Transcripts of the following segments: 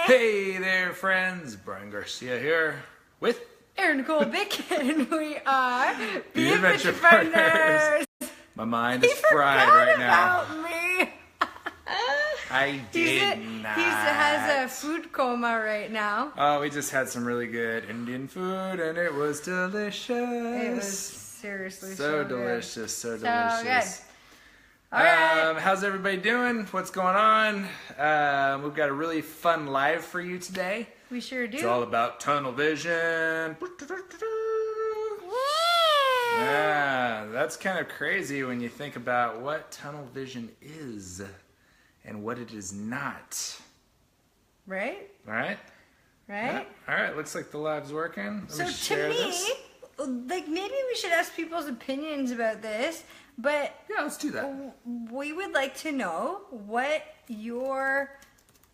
Hey there, friends. Brian Garcia here with Erin, Nicole, Bick, and we are the Adventure Partners. My mind is fried right now. About me. I did not. He has a food coma right now. Oh, we just had some really good Indian food, and it was delicious. It was seriously so good. delicious, so So delicious. good. All right. How's everybody doing? What's going on? We've got a really fun live for you today. We sure do. It's all about tunnel vision. Yeah, that's kind of crazy when you think about what tunnel vision is and what it is not. Right? All right? Right? Yeah. All right, looks like the live's working. Let me So share to me, this. like maybe we should ask people's opinions about this, but Yeah, let's do that. we would like to know what your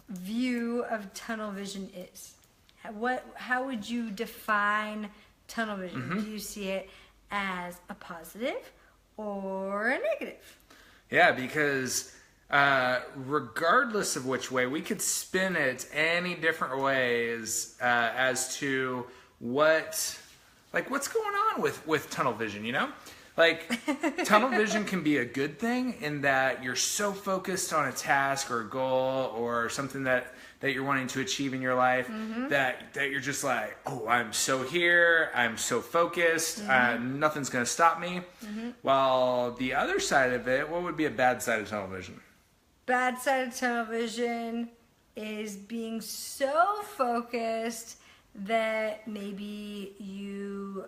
view of tunnel vision is. How would you define tunnel vision? Mm-hmm. Do you see it as a positive or a negative? Yeah, because regardless of which way, we could spin it any different ways as to what's going on with tunnel vision, you know? Like, tunnel vision can be a good thing in that you're so focused on a task or a goal or something that you're wanting to achieve in your life that you're just like, oh, I'm so here, I'm so focused, nothing's going to stop me. While the other side of it, what would be a bad side of tunnel vision? Bad side of tunnel vision is being so focused that maybe you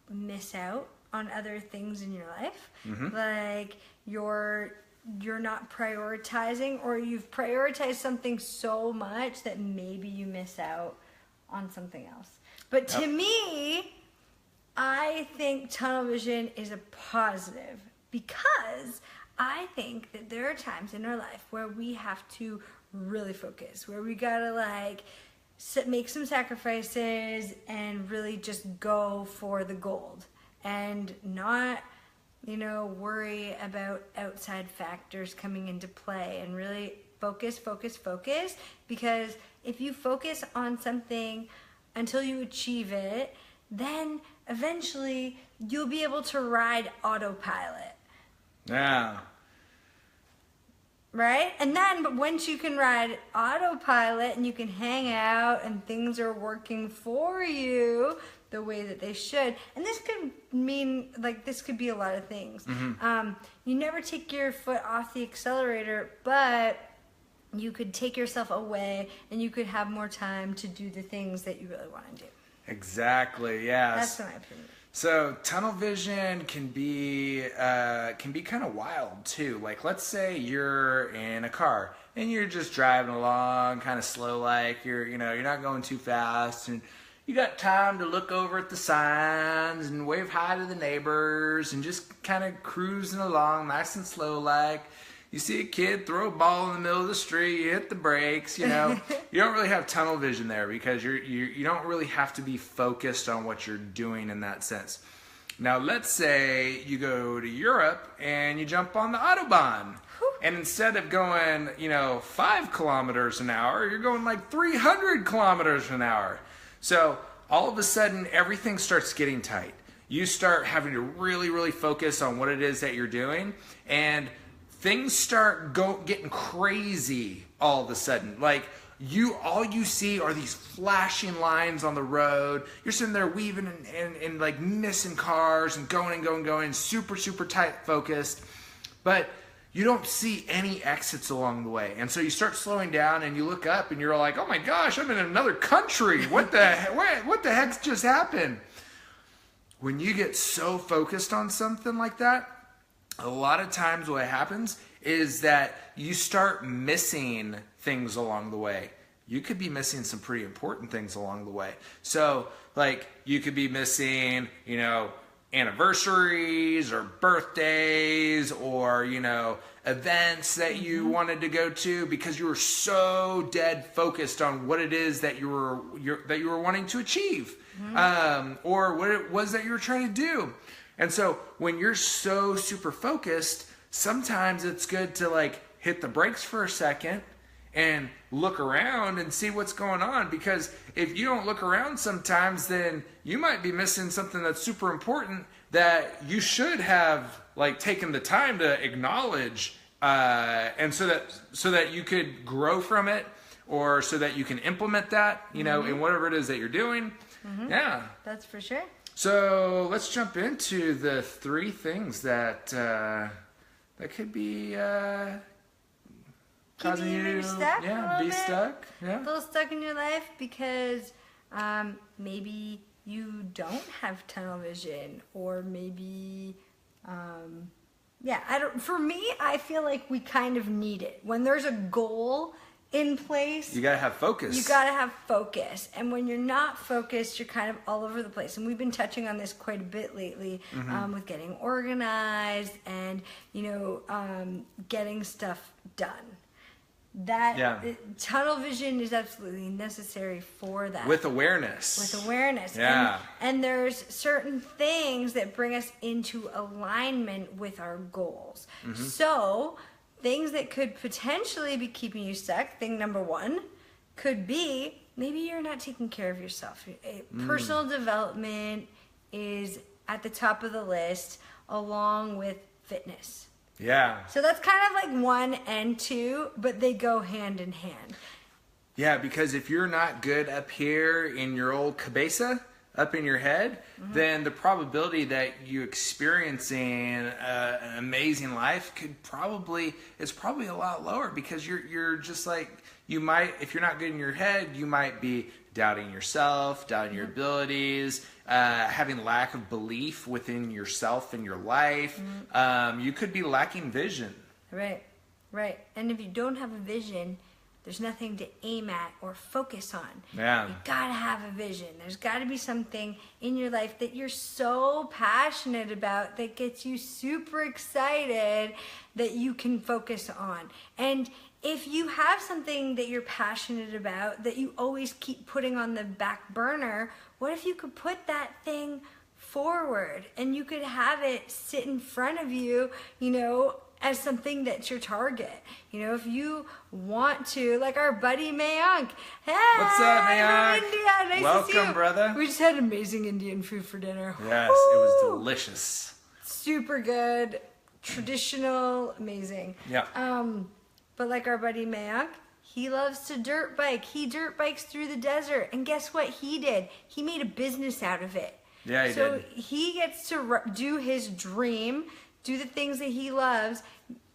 miss out on other things in your life. Like you're not prioritizing, or you've prioritized something so much that maybe you miss out on something else. But to me, I think tunnel vision is a positive because I think that there are times in our life where we have to really focus, where we gotta make some sacrifices and really just go for the gold and not, worry about outside factors coming into play, and really focus, because if you focus on something until you achieve it, then eventually you'll be able to ride autopilot. Yeah. Right? And then once you can ride autopilot and you can hang out and things are working for you the way that they should. And this could mean, this could be a lot of things. You never take your foot off the accelerator, but you could take yourself away and you could have more time to do the things that you really want to do. Exactly, yes. That's my opinion. So tunnel vision can be kind of wild too. Like, let's say you're in a car and you're just driving along, kind of slow, like you're not going too fast, and you got time to look over at the signs and wave hi to the neighbors and just kind of cruising along, nice and slow, like. You see a kid throw a ball in the middle of the street, you hit the brakes, You don't really have tunnel vision there because you don't really have to be focused on what you're doing in that sense. Now, let's say you go to Europe and you jump on the Autobahn. And instead of going, 5 kilometers an hour, you're going like 300 kilometers an hour. So all of a sudden, everything starts getting tight. You start having to really, really focus on what it is that you're doing, and things start getting crazy all of a sudden. Like, all you see are these flashing lines on the road. You're sitting there weaving and like missing cars and going, super, super tight focused. But you don't see any exits along the way. And so you start slowing down and you look up and you're like, oh my gosh, I'm in another country. What the heck just happened? When you get so focused on something like that, a lot of times what happens is that you start missing things along the way. You could be missing some pretty important things along the way. So, you could be missing, anniversaries or birthdays or, events that you wanted to go to because you were so dead focused on what it is that you were wanting to achieve, or what it was that you were trying to do. And so when you're so super focused, sometimes it's good to hit the brakes for a second and look around and see what's going on. Because if you don't look around sometimes, then you might be missing something that's super important that you should have like taken the time to acknowledge, and so that you could grow from it, or so that you can implement that, you know, in whatever it is that you're doing. Yeah, that's for sure. So let's jump into the 3 things that that could be causing you to stuck be stuck. Yeah, a little stuck in your life because maybe you don't have tunnel vision, or maybe for me, I feel like we kind of need it when there's a goal in place. You gotta have focus. You gotta have focus, and when you're not focused, you're kind of all over the place. And we've been touching on this quite a bit lately, with getting organized and getting stuff done. Tunnel vision is absolutely necessary for that. With awareness. Yeah. And there's certain things that bring us into alignment with our goals. So things that could potentially be keeping you stuck, thing number 1 could be maybe you're not taking care of yourself. Personal development is at the top of the list, along with fitness. Yeah. So that's kind of like 1 and 2, but they go hand in hand. Yeah, because if you're not good up here in your old cabeza, up in your head, then the probability that you experiencing an amazing life is probably a lot lower, because you're just like, you might, if you're not good in your head, you might be doubting yourself, doubting your abilities, having lack of belief within yourself and your life. You could be lacking vision. Right. And if you don't have a vision, there's nothing to aim at or focus on. Yeah. You gotta have a vision. There's gotta be something in your life that you're so passionate about, that gets you super excited, that you can focus on. And if you have something that you're passionate about that you always keep putting on the back burner, what if you could put that thing forward and you could have it sit in front of you, as something that's your target? If you want to, like our buddy Mayank. Hey, what's up, Mayank? India. Nice Welcome, to see you. Brother. We just had amazing Indian food for dinner. Yes, Woo! It was delicious. Super good, traditional, amazing. Yeah. But like our buddy Mayank, he loves to dirt bike. He dirt bikes through the desert. And guess what he did? He made a business out of it. Yeah, he did. So he gets to do his dream, do the things that he loves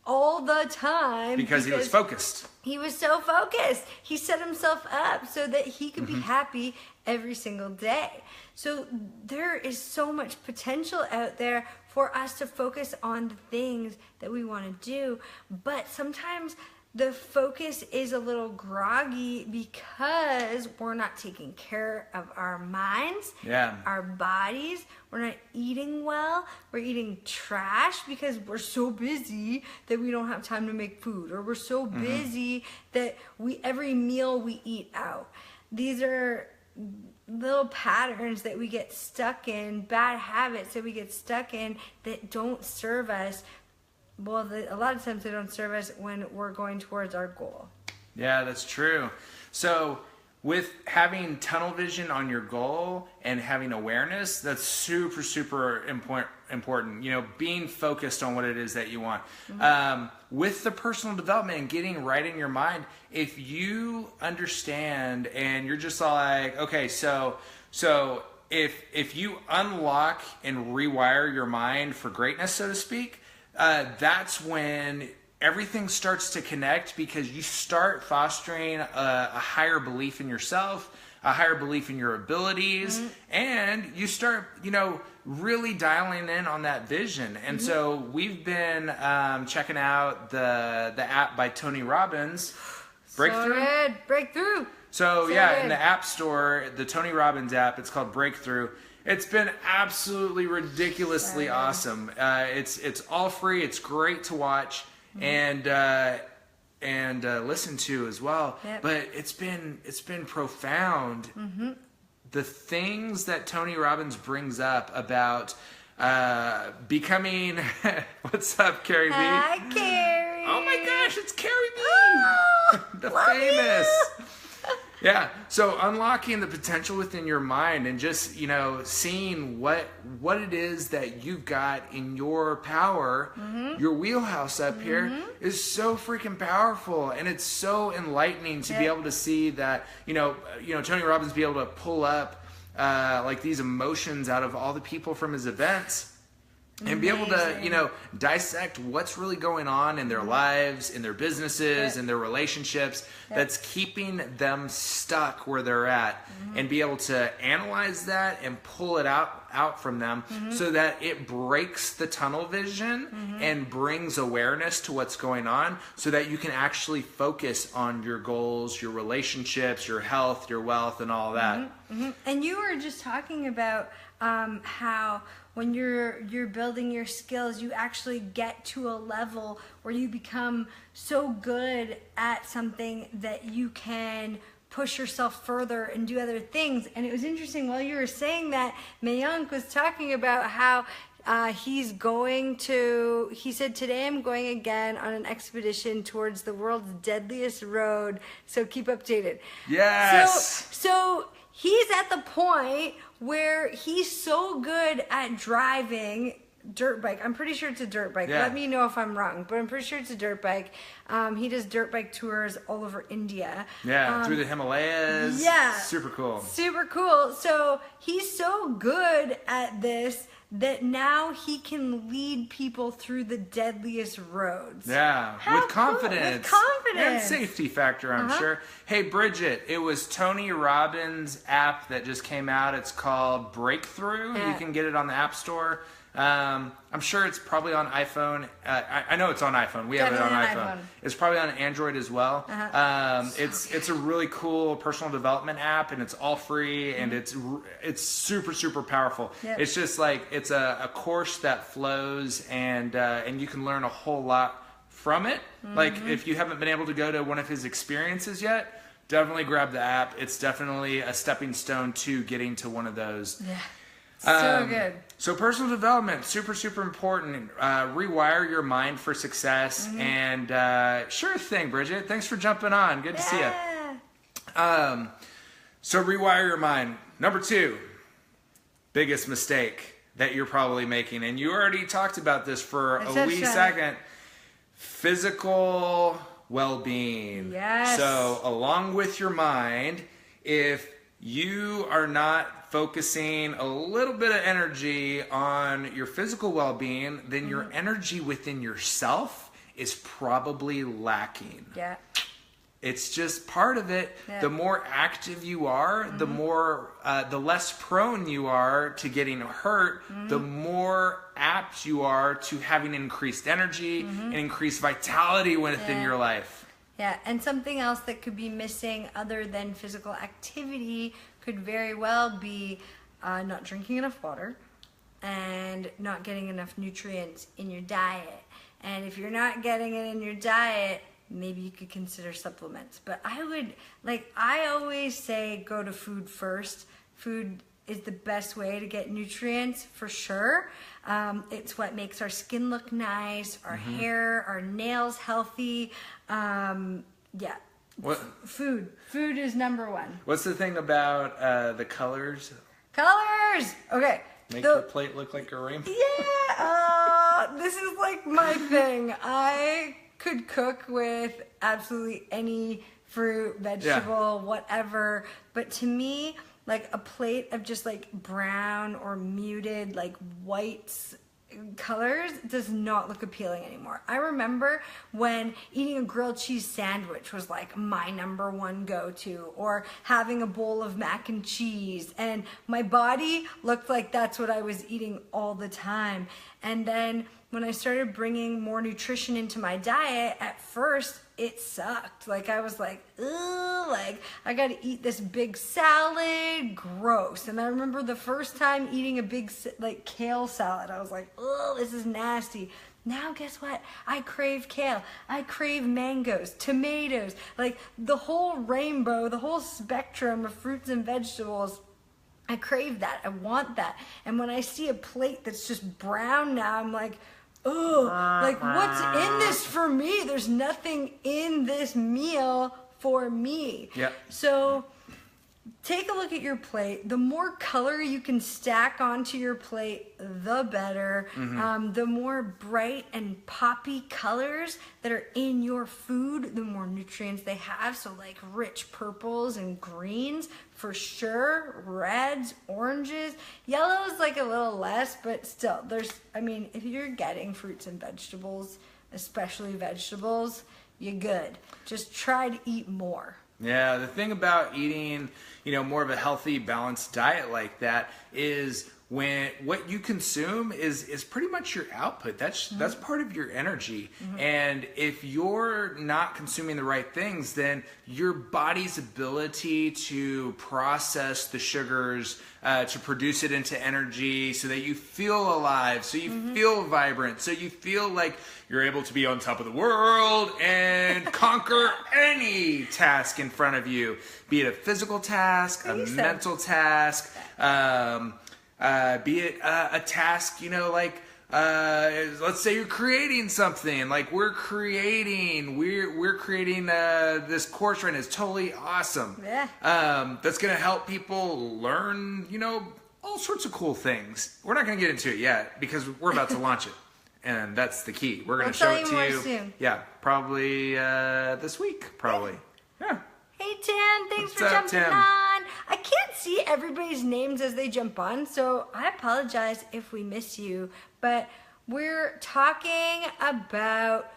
all the time. Because he was focused. He was so focused. He set himself up so that he could be happy every single day. So there is so much potential out there for us to focus on the things that we want to do. But sometimes the focus is a little groggy because we're not taking care of our minds, our bodies. We're not eating well. We're eating trash because we're so busy that we don't have time to make food, or we're so busy that every meal we eat out. These are little patterns that we get stuck in, bad habits that we get stuck in that don't serve us. Well, a lot of times they don't serve us when we're going towards our goal. Yeah, that's true. So with having tunnel vision on your goal and having awareness, that's super, super important. Being focused on what it is that you want. With the personal development and getting right in your mind, if you understand and you're just like, okay, so if you unlock and rewire your mind for greatness, so to speak, that's when everything starts to connect, because you start fostering a higher belief in yourself, a higher belief in your abilities, and you start, really dialing in on that vision. And so we've been checking out the app by Tony Robbins, Breakthrough. So good. Breakthrough. So yeah, in the App Store, the Tony Robbins app, it's called Breakthrough. It's been absolutely ridiculously awesome. It's all free. It's great to watch and listen to as well. Yep. But it's been profound. The things that Tony Robbins brings up about becoming. What's up, Carrie B? Hi, Carrie. Oh my gosh, it's Carrie B. The Love famous. you. Yeah. So unlocking the potential within your mind and just, seeing what it is that you've got in your power, your wheelhouse up here is so freaking powerful, and it's so enlightening to be able to see that, Tony Robbins be able to pull up like these emotions out of all the people from his events. And be able to, dissect what's really going on in their lives, in their businesses, in their relationships that's keeping them stuck where they're at, and be able to analyze that and pull it out from them so that it breaks the tunnel vision and brings awareness to what's going on so that you can actually focus on your goals, your relationships, your health, your wealth, and all that. And you were just talking about how when you're building your skills, you actually get to a level where you become so good at something that you can push yourself further and do other things. And it was interesting while you were saying that, Mayank was talking about how he said, today I'm going again on an expedition towards the world's deadliest road, so keep updated. Yes. So he's at the point where he's so good at driving dirt bike. I'm pretty sure it's a dirt bike. Yeah. Let me know if I'm wrong, but I'm pretty sure it's a dirt bike. He does dirt bike tours all over India. Yeah, through the Himalayas. Yeah. Super cool. Super cool. So he's so good at this that now he can lead people through the deadliest roads. Yeah, How with confidence. cool. With confidence. And safety factor, I'm sure. Hey, Bridget, it was Tony Robbins' app that just came out. It's called Breakthrough. Yeah. You can get it on the App Store. I'm sure it's probably on iPhone. I know it's on iPhone. We have it on Definitely iPhone. on iPhone. It's probably on Android as well. It's a really cool personal development app, and it's all free, and it's super, super powerful. Yep. It's just like it's a course that flows, and you can learn a whole lot from it. Like if you haven't been able to go to one of his experiences yet, definitely grab the app. It's definitely a stepping stone to getting to one of those. Yeah. So good. So personal development, super, super important. Rewire your mind for success. And sure thing, Bridget. Thanks for jumping on. Good to see you. So rewire your mind. Number 2, biggest mistake that you're probably making. And you already talked about this for a wee second. Physical well-being. Yes. So along with your mind, if you are not focusing a little bit of energy on your physical well-being, then your energy within yourself is probably lacking. Yeah. It's just part of it. Yeah. The more active you are, the less prone you are to getting hurt, the more apt you are to having increased energy and increased vitality within your life. Yeah, and something else that could be missing other than physical activity could very well be not drinking enough water and not getting enough nutrients in your diet. And if you're not getting it in your diet, maybe you could consider supplements. But I always say go to food first. Food is the best way to get nutrients for sure. It's what makes our skin look nice, our hair, our nails healthy. Yeah. What? Food is number 1. What's the thing about the colors? Colors. Okay. Make your plate look like a rainbow. Yeah. This is like my thing. I could cook with absolutely any fruit, vegetable, whatever. But to me, like a plate of just like brown or muted like whites colors does not look appealing anymore. I remember when eating a grilled cheese sandwich was like my number 1 go-to, or having a bowl of mac and cheese, and my body looked like that's what I was eating all the time. And then when I started bringing more nutrition into my diet, at first it sucked. Like I was like, ugh, like I got to eat this big salad, gross. And I remember the first time eating a big like kale salad, I was like, ugh, this is nasty. Now guess what? I crave kale. I crave mangoes, tomatoes, like the whole rainbow, the whole spectrum of fruits and vegetables. I crave that. I want that. And when I see a plate that's just brown now, I'm like, oh, like what's in this for me? There's nothing in this meal for me. Yep. So take a look at your plate. The more color you can stack onto your plate, the better. The more bright and poppy colors that are in your food, the more nutrients they have. So like rich purples and greens for sure, reds, oranges. Yellow is like a little less, but still, if you're getting fruits and vegetables, especially vegetables, you're good. Just try to eat more. Yeah, the thing about eating, more of a healthy, balanced diet like that is when what you consume is pretty much your output. That's part of your energy. And if you're not consuming the right things, then your body's ability to process the sugars, to produce it into energy so that you feel alive, so you feel vibrant, so you feel like you're able to be on top of the world and conquer any task in front of you, be it a physical task, a mental task, be it a task, let's say you're creating something, like we're creating this course right now. It's totally awesome. Yeah. That's going to help people learn, all sorts of cool things. We're not going to get into it yet because we're about to launch it. And that's the key. We're going to show it to you. Soon. Yeah, probably this week, probably. Yeah. Hey, Tim, thanks for jumping on. I can't see everybody's names as they jump on, so I apologize if we miss you. But we're talking about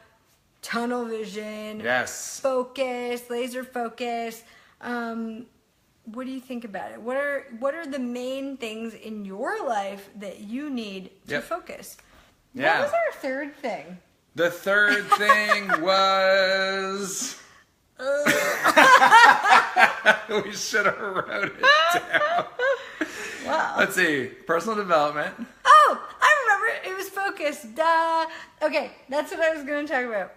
tunnel vision. Yes. Focus, laser focus. What do you think about it? What are the main things in your life that you need to focus? Yeah. What was our third thing? The third thing was... we should have wrote it down. Wow. Let's see. Personal development. Oh, I remember. It was focus. Duh. Okay, that's what I was going to talk about.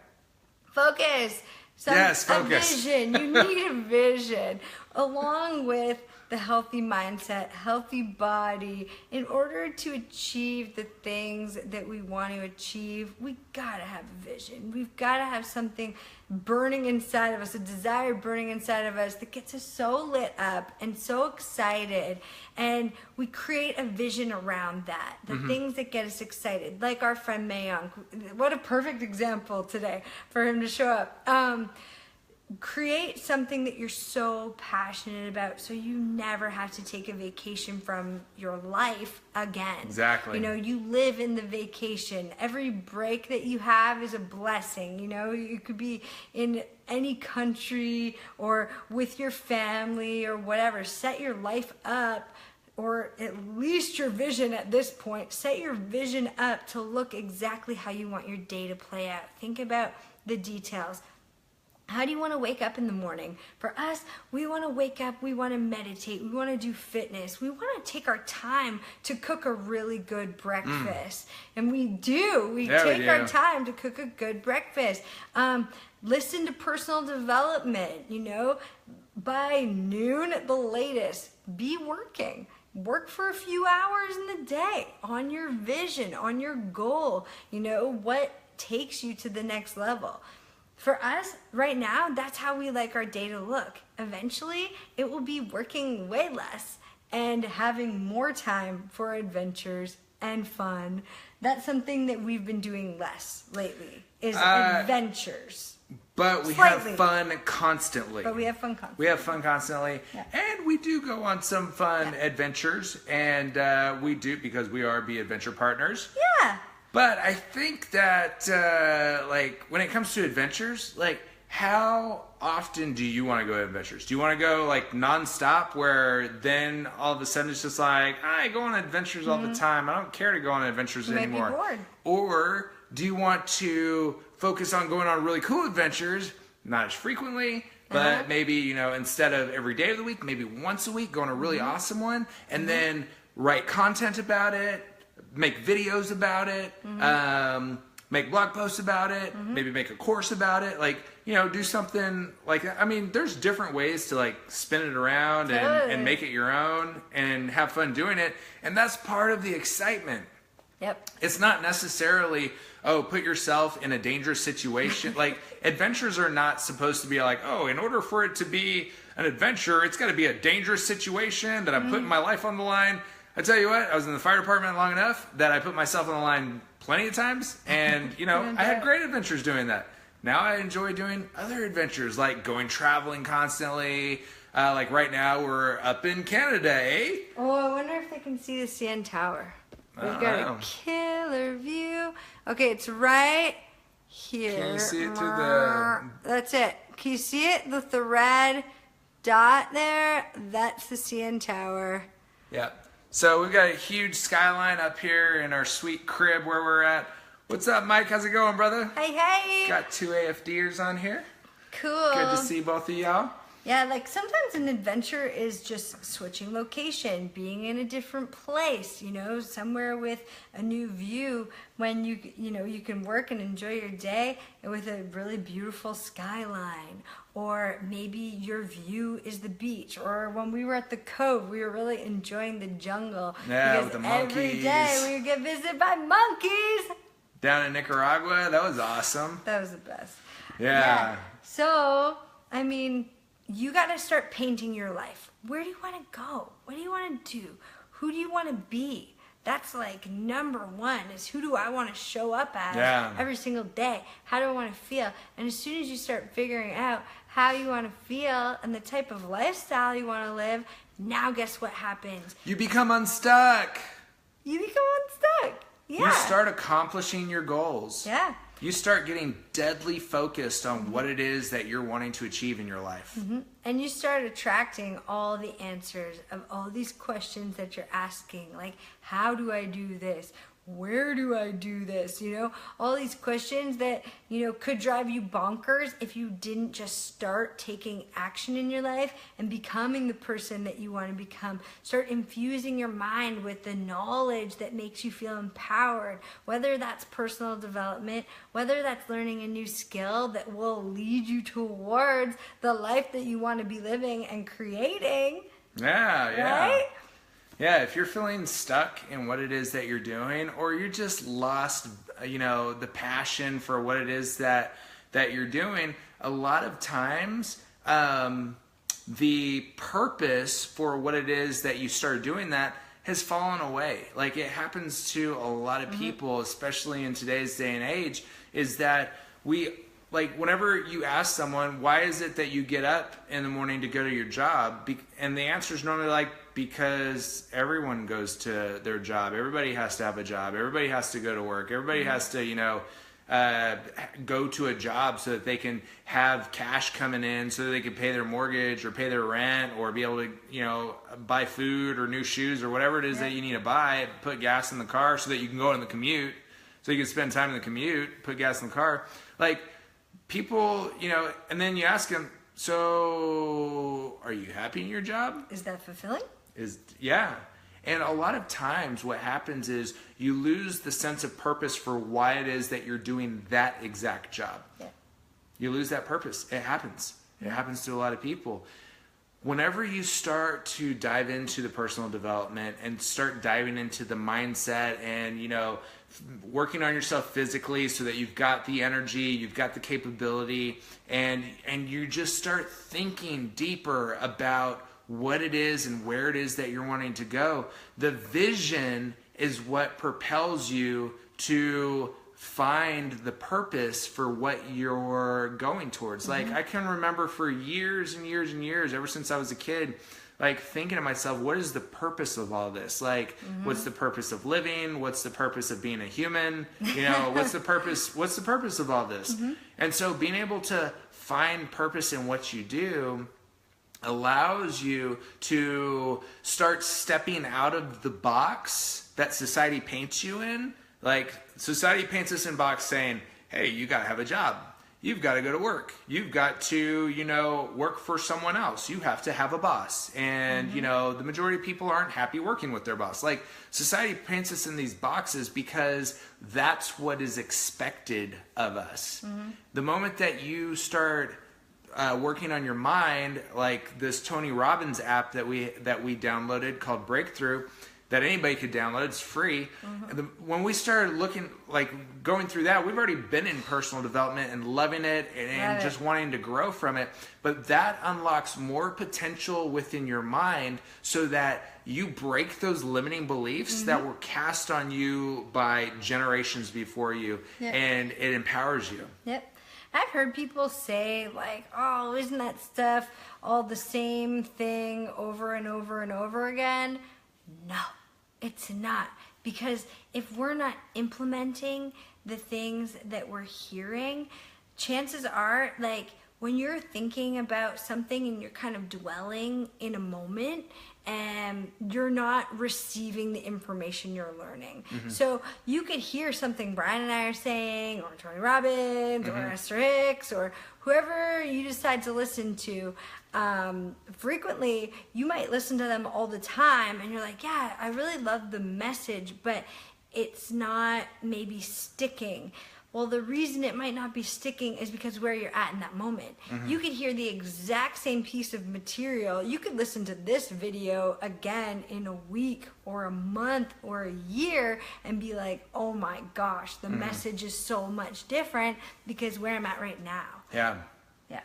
Focus. Yes, A focus. vision. You need a vision. Along with the healthy mindset, healthy body. In order to achieve the things that we want to achieve, we gotta have a vision. We've gotta have something burning inside of us, a desire burning inside of us that gets us so lit up and so excited. And we create a vision around that. The things that get us excited, like our friend Mayong. What a perfect example today for him to show up. Create something that you're so passionate about so you never have to take a vacation from your life again. Exactly. You live in the vacation. Every break that you have is a blessing. You could be in any country or with your family or whatever. Set your life up, or at least your vision at this point. Set your vision up to look exactly how you want your day to play out. Think about the details. How do you want to wake up in the morning? For us, we want to wake up, we want to meditate, we want to do fitness. We want to take our time to cook a really good breakfast. And we do. We take our time to cook a good breakfast. Listen to personal development, by noon at the latest, be working. Work for a few hours in the day on your vision, on your goal, what takes you to the next level. For us, right now, that's how we like our day to look. Eventually, it will be working way less and having more time for adventures and fun. That's something that we've been doing less lately, is adventures. But we have fun constantly. Yeah. And we do go on some fun adventures. And we do, because we are Be Adventure partners. Yeah. But I think that, when it comes to adventures, how often do you want to go on adventures? Do you want to go, nonstop, where then all of a sudden it's just I go on adventures all the time. I don't care to go on adventures anymore. You might be bored. Or do you want to focus on going on really cool adventures, not as frequently, but maybe, instead of every day of the week, maybe once a week, go on a really awesome one, and then write content about it, make videos about it, make blog posts about it, maybe make a course about it, do something like that. I mean, there's different ways to spin it around and make it your own and have fun doing it. And that's part of the excitement. Yep. It's not necessarily, oh, put yourself in a dangerous situation. Like, adventures are not supposed to be like, oh, in order for it to be an adventure, it's got to be a dangerous situation that I'm putting my life on the line. I tell you what, I was in the fire department long enough that I put myself on the line plenty of times. And, I had great adventures doing that. Now I enjoy doing other adventures, like going traveling constantly. Like right now, we're up in Canada, eh? Oh, I wonder if they can see the CN Tower. We've got a killer view. Okay, it's right here. Can you see it through the... That's it. Can you see it with the red dot there? That's the CN Tower. Yeah. So we've got a huge skyline up here in our sweet crib where we're at. What's up, Mike? How's it going, brother? Hey, hey. Got 2 AFDers on here. Cool. Good to see both of y'all. Yeah, like sometimes an adventure is just switching location, being in a different place, somewhere with a new view when you can work and enjoy your day with a really beautiful skyline. Or maybe your view is the beach. Or when we were at the Cove, we were really enjoying the jungle. Yeah, because with the monkeys. Every day we would get visited by monkeys. Down in Nicaragua, that was awesome. That was the best. Yeah. So, you got to start painting your life. Where do you want to go? What do you want to do? Who do you want to be? That's like number one is who do I want to show up as every single day? How do I want to feel? And as soon as you start figuring out how you want to feel and the type of lifestyle you want to live, now guess what happens? You become unstuck. You become unstuck. Yeah. You start accomplishing your goals. Yeah. You start getting deadly focused on what it is that you're wanting to achieve in your life. Mm-hmm. And you start attracting all the answers of all these questions that you're asking. Like, how do I do this? Where do I do this? All these questions that, could drive you bonkers if you didn't just start taking action in your life and becoming the person that you want to become. Start infusing your mind with the knowledge that makes you feel empowered, whether that's personal development, whether that's learning a new skill that will lead you towards the life that you want to be living and creating. Yeah. Right? Yeah, if you're feeling stuck in what it is that you're doing, or you're just lost, the passion for what it is that you're doing, a lot of times the purpose for what it is that you started doing that has fallen away. Like, it happens to a lot of people, especially in today's day and age, is that whenever you ask someone, why is it that you get up in the morning to go to your job? And the answer is normally because everyone goes to their job. Everybody has to have a job. Everybody has to go to work. Everybody has to, go to a job so that they can have cash coming in, so that they can pay their mortgage or pay their rent, or be able to, buy food or new shoes or whatever it is that you need to buy, put gas in the car so that you can go on the commute, so you can spend time in the commute, put gas in the car. Like, people, and then you ask them, so are you happy in your job? Is that fulfilling? And a lot of times what happens is you lose the sense of purpose for why it is that you're doing that exact job. Yeah. You lose that purpose. It happens. It happens to a lot of people. Whenever you start to dive into the personal development and start diving into the mindset and, working on yourself physically so that you've got the energy, you've got the capability, and you just start thinking deeper about what it is and where it is that you're wanting to go, the vision is what propels you to find the purpose for what you're going towards. Like, I can remember for years and years and years, ever since I was a kid, thinking to myself, what is the purpose of all this? What's the purpose of living? What's the purpose of being a human? What's the purpose of all this? And so being able to find purpose in what you do allows you to start stepping out of the box that society paints you in. Like, society paints us in a box saying, hey, you got to have a job. You've got to go to work. You've got to, work for someone else. You have to have a boss. And, the majority of people aren't happy working with their boss. Like, society paints us in these boxes because that's what is expected of us. The moment that you start working on your mind, like this Tony Robbins app that we downloaded called Breakthrough, that anybody could download. It's free. When we started going through that, we've already been in personal development and loving it and just wanting to grow from it. But that unlocks more potential within your mind so that you break those limiting beliefs that were cast on you by generations before you, and it empowers you. Yep. I've heard people say, like, oh, isn't that stuff all the same thing over and over and over again? No, it's not. Because if we're not implementing the things that we're hearing, chances are, like, when you're thinking about something and you're kind of dwelling in a moment, and you're not receiving the information you're learning. So you could hear something Brian and I are saying, or Tony Robbins, or Esther Hicks, or whoever you decide to listen to. Frequently, you might listen to them all the time, and you're like, yeah, I really love the message, but it's not maybe sticking. Well, the reason it might not be sticking is because where you're at in that moment. You could hear the exact same piece of material. You could listen to this video again in a week or a month or a year and be like, oh my gosh, the message is so much different because where I'm at right now. Yeah. Yeah.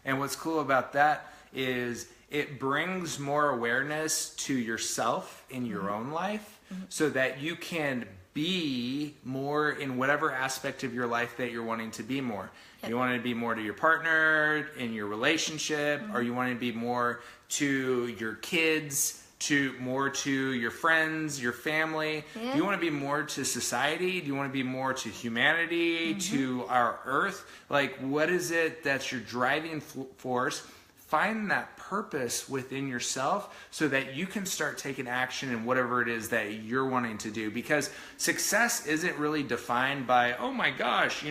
And what's cool about that is it brings more awareness to yourself in your own life so that you can be more in whatever aspect of your life that you're wanting to be more. You want to be more to your partner, in your relationship, or you want to be more to your kids, more to your friends, your family. Do you want to be more to society? Do you want to be more to humanity, to our earth? Like, what is it that's your driving force? Find that purpose within yourself so that you can start taking action in whatever it is that you're wanting to do. Because success isn't really defined by, oh my gosh,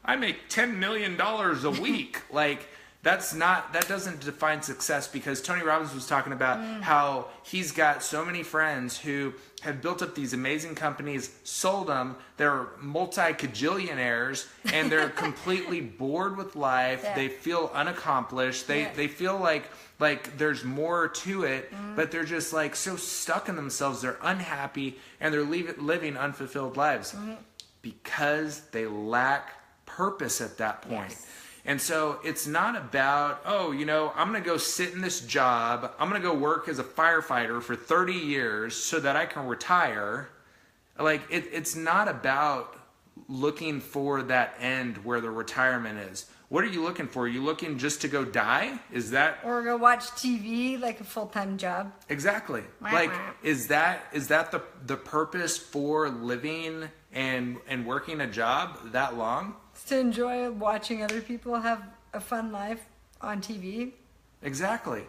I make $10 million a week. Like, that doesn't define success, because Tony Robbins was talking about how he's got so many friends who have built up these amazing companies, sold them, they're multi-cajillionaires, and they're completely bored with life. They feel unaccomplished. They feel like there's more to it, but they're just like so stuck in themselves. They're unhappy, and they're living unfulfilled lives because they lack purpose at that point. And so it's not about, I'm going to go sit in this job. I'm going to go work as a firefighter for 30 years so that I can retire. Like, it's not about looking for that end where the retirement is. What are you looking for? Are you looking just to go die? Is that... Or go watch TV like a full-time job? Exactly. Like, is that the purpose for living and working a job that long? To enjoy watching other people have a fun life on TV. Exactly.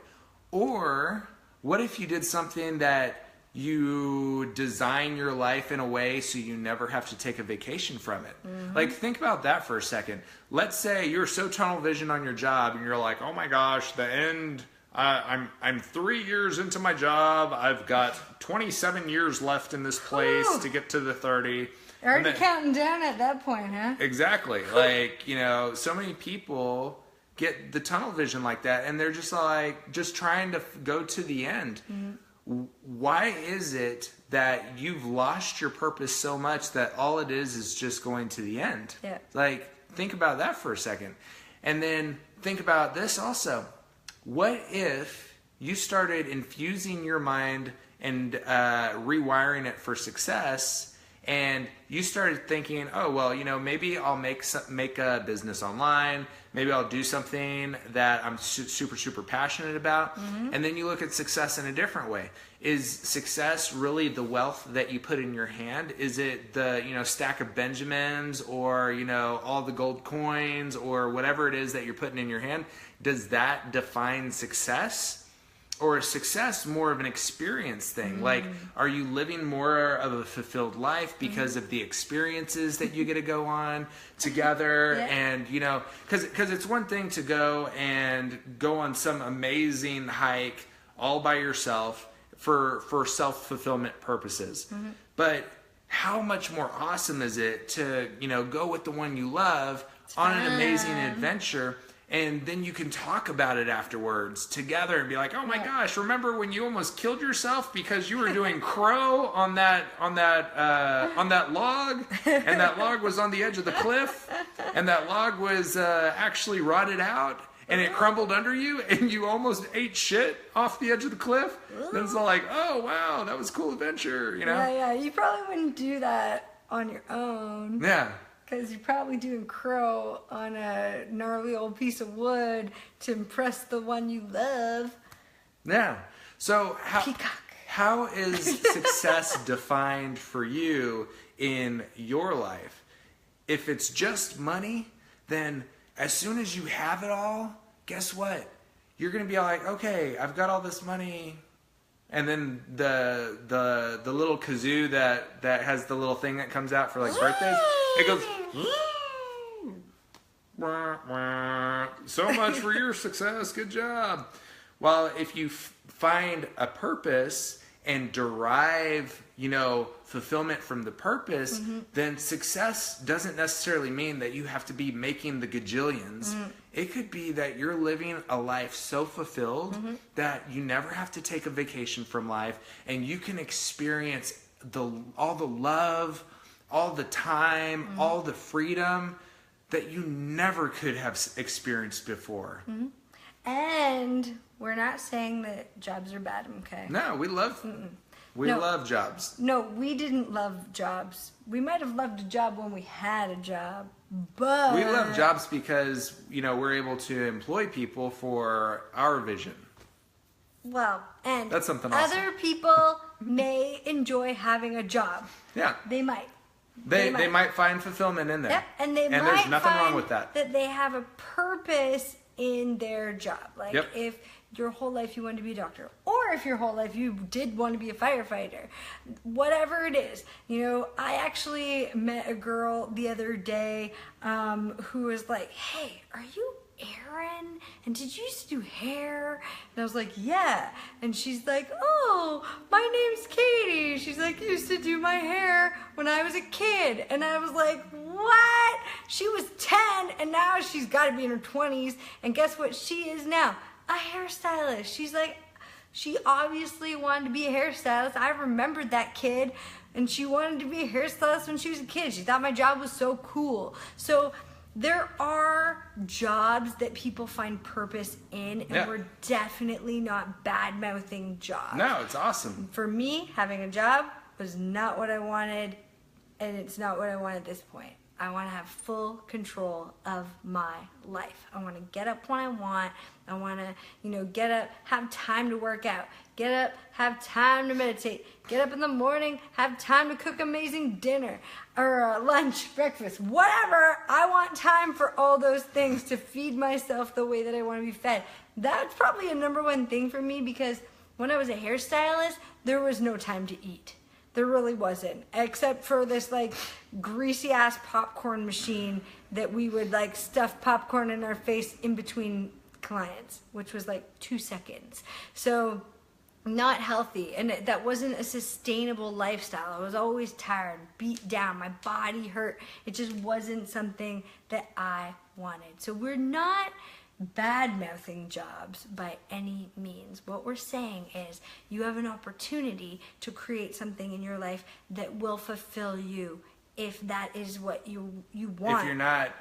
Or what if you did something that you design your life in a way so you never have to take a vacation from it? Like, think about that for a second. Let's say you're so tunnel vision on your job and you're like, oh my gosh, the end, I'm 3 years into my job. I've got 27 years left in this place to get to the 30. Already counting down at that point, huh? Exactly. Like, so many people get the tunnel vision like that, and they're just like, just trying to go to the end. Why is it that you've lost your purpose so much that all it is just going to the end? Yeah. Like, think about that for a second. And then think about this also. What if you started infusing your mind and rewiring it for success, and you started thinking, oh, well, maybe I'll make a business online. Maybe I'll do something that I'm super, super passionate about. And then you look at success in a different way. Is success really the wealth that you put in your hand? Is it the, stack of Benjamins, or, all the gold coins, or whatever it is that you're putting in your hand? Does that define success? Or is success more of an experience thing? Like, are you living more of a fulfilled life because of the experiences that you get to go on together? And, because it's one thing to go on some amazing hike all by yourself for self-fulfillment purposes. But how much more awesome is it to, go with the one you love on an amazing adventure And then you can talk about it afterwards together and be like, oh my gosh, remember when you almost killed yourself because you were doing crow on that log, and that log was on the edge of the cliff, and that log was actually rotted out, and it crumbled under you, and you almost ate shit off the edge of the cliff. Then it's all like, oh wow, that was a cool adventure, you know? Yeah, you probably wouldn't do that on your own. Yeah. Because you're probably doing crow on a gnarly old piece of wood to impress the one you love. Yeah. So Peacock. How is success defined for you in your life? If it's just money, then as soon as you have it all, guess what? You're going to be like, okay, I've got all this money. And then the little kazoo that has the little thing that comes out for like birthdays, it goes, so much for your success, good job. Well, if you find a purpose and derive, fulfillment from the purpose, then success doesn't necessarily mean that you have to be making the gajillions. It could be that you're living a life so fulfilled that you never have to take a vacation from life, and you can experience all the love, all the time, all the freedom that you never could have experienced before. And we're not saying that jobs are bad, okay? No, we love jobs. No, we didn't love jobs. We might have loved a job when we had a job, but... We love jobs because, we're able to employ people for our vision. Well, and that's something awesome. Other people may enjoy having a job. Yeah. They might. They might find fulfillment in there. Yep, and they might there's nothing find wrong with that. That they have a purpose in their job. Like if your whole life you wanted to be a doctor, or if your whole life you did want to be a firefighter, whatever it is. I actually met a girl the other day who was like, hey, are you Erin? And did you used to do hair? And I was like, yeah. And she's like, oh, my name's Katie. She's like, used to do my hair when I was a kid. And I was like, what? She was 10 and now she's got to be in her 20s. And guess what she is now? A hairstylist. She's like, she obviously wanted to be a hairstylist. I remembered that kid, and she wanted to be a hairstylist when she was a kid. She thought my job was so cool. So there are jobs that people find purpose in, and we're definitely not bad-mouthing jobs. No, it's awesome. For me, having a job was not what I wanted, and it's not what I want at this point. I want to have full control of my life. I want to get up when I want. I want to, get up, have time to work out. Get up, have time to meditate. Get up in the morning, have time to cook amazing dinner or lunch, breakfast, whatever. I want time for all those things to feed myself the way that I want to be fed. That's probably a number one thing for me, because when I was a hairstylist, there was no time to eat. There really wasn't, except for this greasy ass popcorn machine that we would stuff popcorn in our face in between clients, which was 2 seconds. So not healthy, and that wasn't a sustainable lifestyle. I was always tired, beat down, my body hurt. It just wasn't something that I wanted. So we're not bad-mouthing jobs by any means. What we're saying is you have an opportunity to create something in your life that will fulfill you, if that is what you want.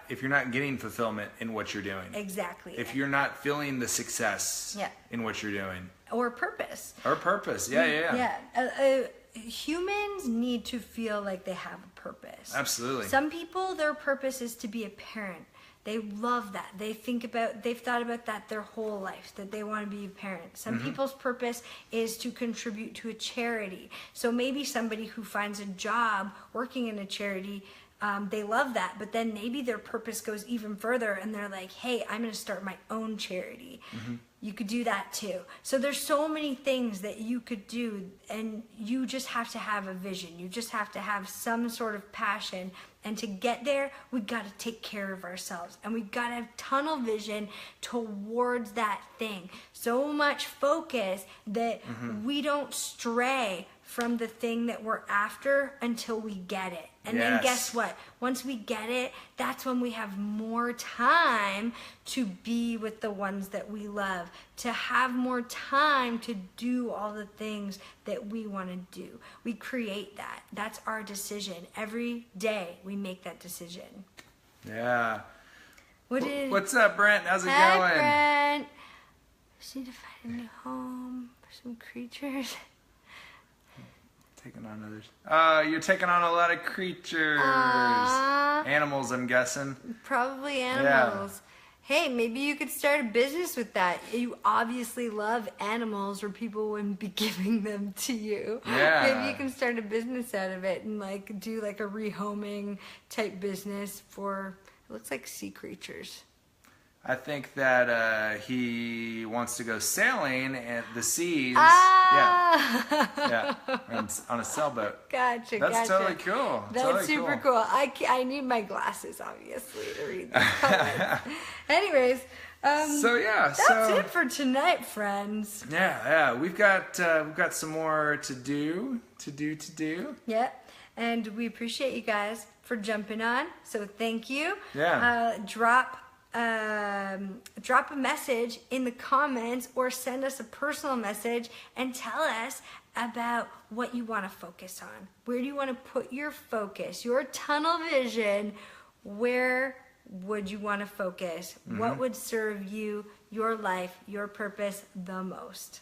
If you're not getting fulfillment in what you're doing. Exactly. If you're not feeling the success in what you're doing. Or purpose. Yeah. Humans need to feel like they have a purpose. Absolutely. Some people, their purpose is to be a parent. They love that. They've thought about that their whole life, that they want to be a parent. Some people's purpose is to contribute to a charity. So maybe somebody who finds a job working in a charity, they love that, but then maybe their purpose goes even further and they're like, hey, I'm going to start my own charity. You could do that too. So there's so many things that you could do, and you just have to have a vision. You just have to have some sort of passion. And to get there, we've got to take care of ourselves. And we've got to have tunnel vision towards that thing. So much focus that we don't stray from the thing that we're after until we get it. And then guess what? Once we get it, that's when we have more time to be with the ones that we love, to have more time to do all the things that we want to do. We create that. That's our decision. Every day we make that decision. Yeah. What's up, Brent? How's it going? Hi, Brent. Just need to find a new home for some creatures. Taking on others. You're taking on a lot of creatures. Animals, I'm guessing. Probably animals. Yeah. Hey, maybe you could start a business with that. You obviously love animals, or people wouldn't be giving them to you. Yeah. Maybe you can start a business out of it and do a rehoming type business for, it looks like sea creatures. I think that he wants to go sailing at the seas. Yeah, on a sailboat. Gotcha. That's totally cool. That's super cool. I need my glasses, obviously, to read the comments. Anyways, that's it for tonight, friends. Yeah. We've got some more to do. Yeah, and we appreciate you guys for jumping on. So thank you. Yeah. Drop a message in the comments or send us a personal message and tell us about what you want to focus on. Where do you want to put your focus, your tunnel vision? Where would you want to focus? Mm-hmm. What would serve you, your life, your purpose the most?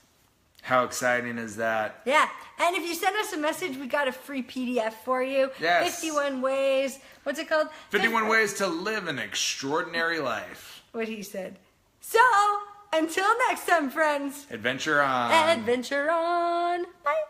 How exciting is that? Yeah. And if you send us a message, we got a free PDF for you. Yes. 51 ways. What's it called? 51 ways to live an extraordinary life. What he said. So, until next time, friends. Adventure on. Adventure on. Bye.